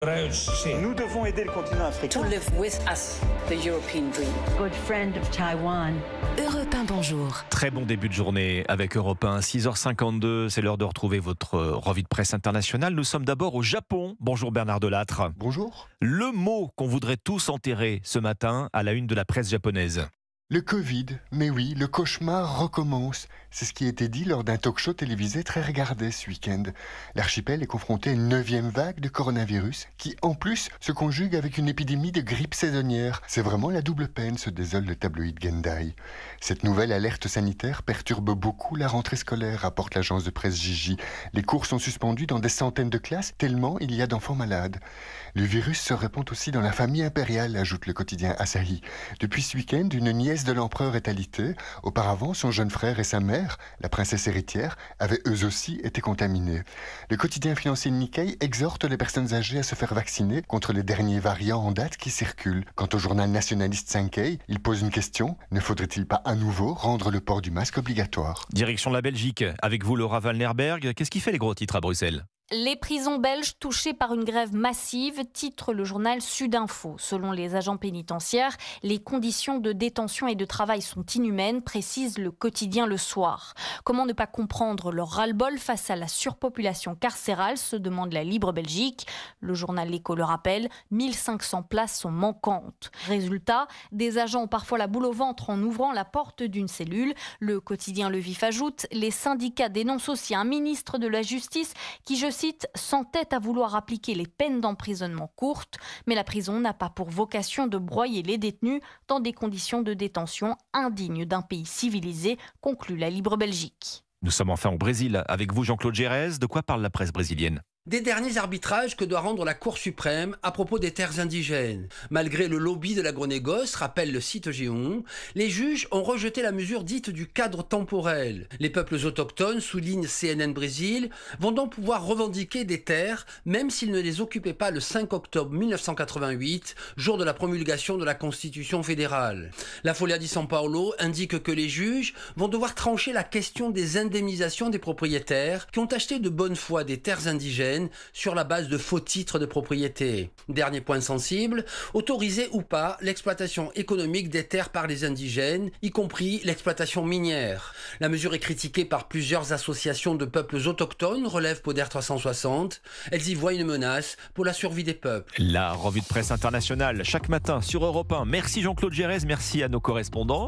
Nous devons aider le continent africain. To live with us, the European dream. Good friend of Taiwan. Europe 1, bonjour. Très bon début de journée avec Europe 1, 6h52. C'est l'heure de retrouver votre revue de presse internationale. Nous sommes d'abord au Japon. Bonjour Bernard Delattre. Bonjour. Le mot qu'on voudrait tous enterrer ce matin à la une de la presse japonaise. Le Covid, mais oui, le cauchemar recommence. C'est ce qui a été dit lors d'un talk-show télévisé très regardé ce week-end. L'archipel est confronté à une 9e vague de coronavirus qui, en plus, se conjugue avec une épidémie de grippe saisonnière. C'est vraiment la double peine, se désole le tabloïd Gendai. Cette nouvelle alerte sanitaire perturbe beaucoup la rentrée scolaire, rapporte l'agence de presse Jiji. Les cours sont suspendus dans des centaines de classes, tellement il y a d'enfants malades. Le virus se répand aussi dans la famille impériale, ajoute le quotidien Asahi. Depuis ce week-end, une nièce de l'empereur est alitée. Auparavant, son jeune frère et sa mère, la princesse héritière, avaient eux aussi été contaminés. Le quotidien financier Nikkei exhorte les personnes âgées à se faire vacciner contre les derniers variants en date qui circulent. Quant au journal nationaliste Sankei, il pose une question. Ne faudrait-il pas à nouveau rendre le port du masque obligatoire ? Direction la Belgique. Avec vous, Laura Valnerberg. Qu'est-ce qui fait les gros titres à Bruxelles ? Les prisons belges touchées par une grève massive, titre le journal Sudinfo. Selon les agents pénitentiaires, les conditions de détention et de travail sont inhumaines, précise le quotidien Le Soir. Comment ne pas comprendre leur ras-le-bol face à la surpopulation carcérale, se demande la Libre Belgique. Le journal L'Écho le rappelle, 1500 places sont manquantes. Résultat, des agents ont parfois la boule au ventre en ouvrant la porte d'une cellule. Le quotidien Le Vif ajoute, les syndicats dénoncent aussi un ministre de la Justice qui, je cite, s'entête à vouloir appliquer les peines d'emprisonnement courtes, mais la prison n'a pas pour vocation de broyer les détenus dans des conditions de détention indignes d'un pays civilisé, conclut la Libre Belgique. Nous sommes enfin au Brésil. Avec vous, Jean-Claude Gérès. De quoi parle la presse brésilienne ? Des derniers arbitrages que doit rendre la Cour suprême à propos des terres indigènes. Malgré le lobby de l'agronégoce, rappelle le site Géon, les juges ont rejeté la mesure dite du cadre temporel. Les peuples autochtones, souligne CNN Brésil, vont donc pouvoir revendiquer des terres, même s'ils ne les occupaient pas le 5 octobre 1988, jour de la promulgation de la Constitution fédérale. La Folha de São Paulo indique que les juges vont devoir trancher la question des indemnisations des propriétaires qui ont acheté de bonne foi des terres indigènes sur la base de faux titres de propriété. Dernier point sensible, autoriser ou pas l'exploitation économique des terres par les indigènes, y compris l'exploitation minière. La mesure est critiquée par plusieurs associations de peuples autochtones, relève Poder 360. Elles y voient une menace pour la survie des peuples. La revue de presse internationale, chaque matin sur Europe 1. Merci Jean-Claude Gérès, merci à nos correspondants.